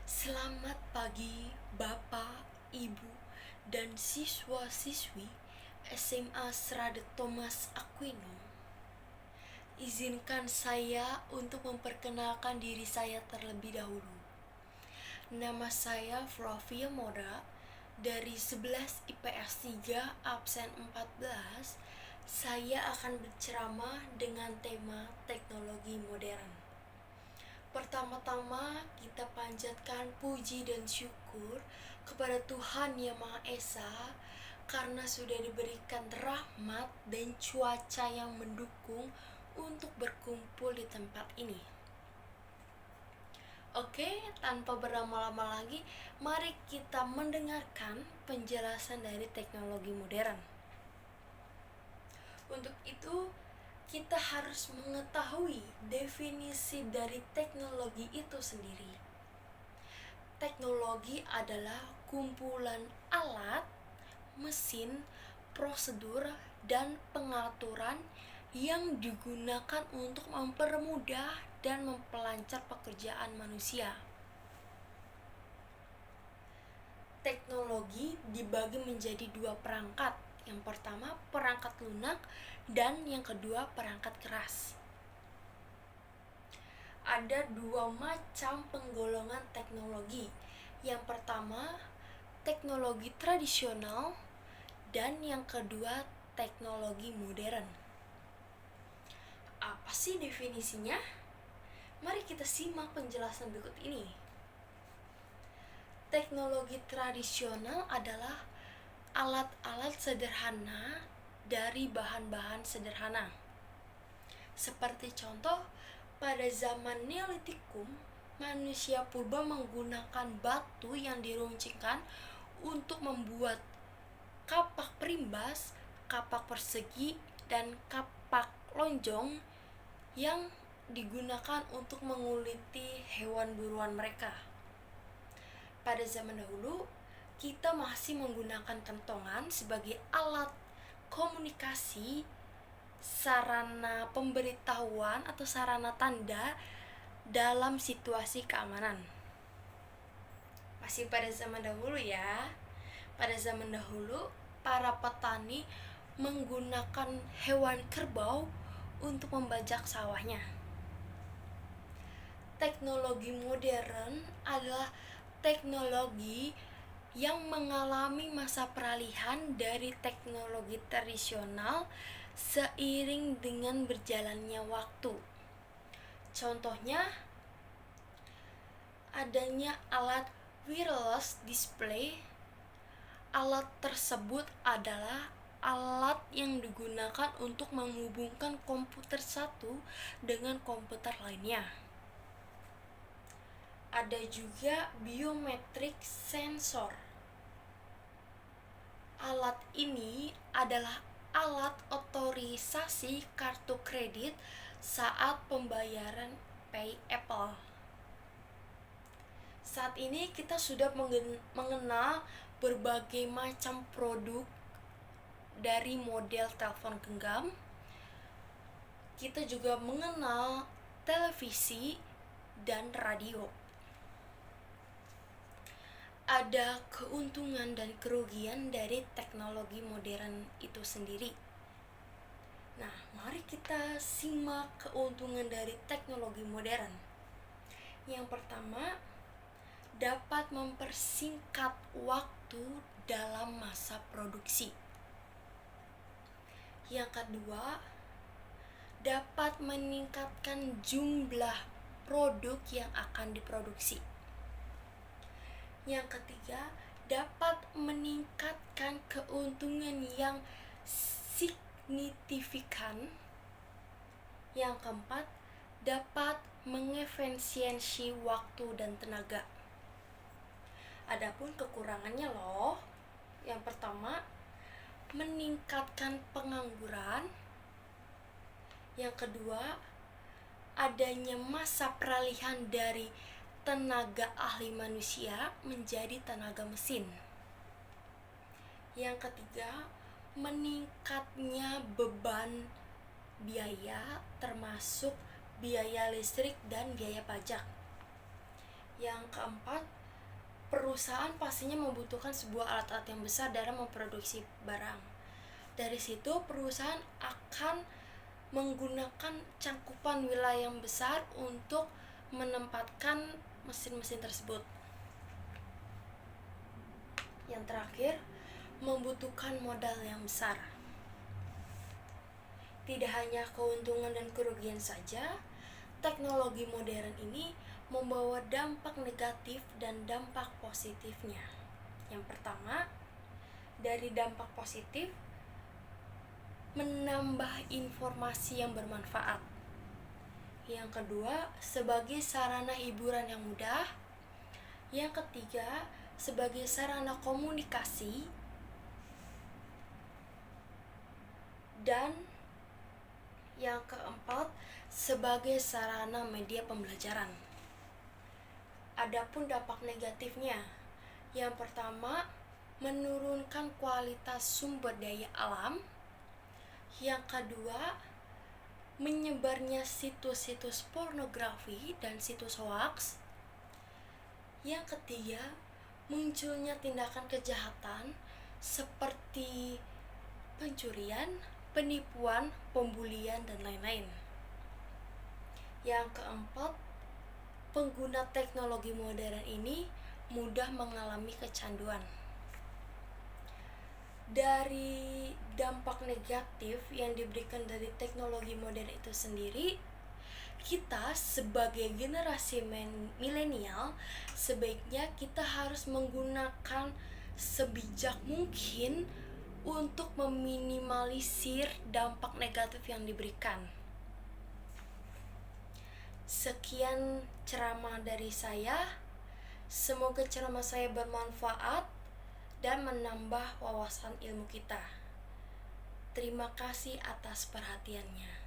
Selamat pagi Bapak, Ibu, dan siswa-siswi SMA Sradet Thomas Aquino. Izinkan saya untuk memperkenalkan diri saya terlebih dahulu. Nama saya Flavia Moda dari 11 IPS 3 absen 14. Saya akan berceramah dengan tema teknologi modern. Pertama-tama kita panjatkan puji dan syukur kepada Tuhan Yang Maha Esa karena sudah diberikan rahmat dan cuaca yang mendukung untuk berkumpul di tempat ini. Oke, tanpa berlama-lama lagi, mari kita mendengarkan penjelasan dari teknologi modern. Untuk itu, kita harus mengetahui definisi dari teknologi itu sendiri. Teknologi adalah kumpulan alat, mesin, prosedur, dan pengaturan yang digunakan untuk mempermudah dan memperlancar pekerjaan manusia. Teknologi dibagi menjadi dua perangkat. Yang pertama perangkat lunak dan yang kedua perangkat keras. Ada dua macam penggolongan teknologi. Yang pertama teknologi tradisional dan yang kedua teknologi modern. Apa sih definisinya? Mari kita simak penjelasan berikut ini. Teknologi tradisional adalah alat-alat sederhana dari bahan-bahan sederhana. Seperti contoh, pada zaman Neolitikum, manusia purba menggunakan batu yang diruncingkan untuk membuat kapak perimbas, kapak persegi, dan kapak lonjong yang digunakan untuk menguliti hewan buruan mereka. Pada zaman dahulu, kita masih menggunakan kentongan sebagai alat komunikasi, sarana pemberitahuan atau sarana tanda dalam situasi keamanan. Masih pada zaman dahulu ya. Pada zaman dahulu, para petani menggunakan hewan kerbau untuk membajak sawahnya. Teknologi modern adalah teknologi yang mengalami masa peralihan dari teknologi tradisional seiring dengan berjalannya waktu. Contohnya, adanya alat wireless display. Alat tersebut adalah alat yang digunakan untuk menghubungkan komputer satu dengan komputer lainnya. Ada juga biometric sensor. Alat ini adalah alat otorisasi kartu kredit saat pembayaran Pay Apple. Saat ini kita sudah mengenal berbagai macam produk dari model telepon genggam. Kita juga mengenal televisi dan radio. Ada keuntungan dan kerugian dari teknologi modern itu sendiri. Nah, mari kita simak keuntungan dari teknologi modern. Yang pertama, dapat mempersingkat waktu dalam masa produksi. Yang kedua, dapat meningkatkan jumlah produk yang akan diproduksi. Yang ketiga, dapat meningkatkan keuntungan yang signifikan. Yang keempat, dapat mengefisiensi waktu dan tenaga. Adapun kekurangannya loh. Yang pertama, meningkatkan pengangguran. Yang kedua, adanya masa peralihan dari tenaga ahli manusia menjadi tenaga mesin. Yang ketiga, meningkatnya beban biaya termasuk biaya listrik dan biaya pajak. Yang keempat, perusahaan pastinya membutuhkan sebuah alat-alat yang besar dalam memproduksi barang. Dari situ perusahaan akan menggunakan cangkupan wilayah yang besar untuk menempatkan mesin-mesin tersebut. Yang terakhir, membutuhkan modal yang besar. Tidak hanya keuntungan dan kerugian saja, teknologi modern ini membawa dampak negatif dan dampak positifnya. Yang pertama, dari dampak positif, menambah informasi yang bermanfaat. Yang kedua, sebagai sarana hiburan yang mudah. Yang ketiga, sebagai sarana komunikasi. Dan yang keempat, sebagai sarana media pembelajaran. Adapun dampak negatifnya, yang pertama, menurunkan kualitas sumber daya alam. Yang kedua, menyebarnya situs-situs pornografi dan situs hoaks. Yang ketiga, munculnya tindakan kejahatan seperti pencurian, penipuan, pembulian, dan lain-lain. Yang keempat, pengguna teknologi modern ini mudah mengalami kecanduan. Dari dampak negatif yang diberikan dari teknologi modern itu sendiri, kita sebagai generasi milenial sebaiknya kita harus menggunakan sebijak mungkin untuk meminimalisir dampak negatif yang diberikan. Sekian ceramah dari saya. Semoga ceramah saya bermanfaat dan menambah wawasan ilmu kita. Terima kasih atas perhatiannya.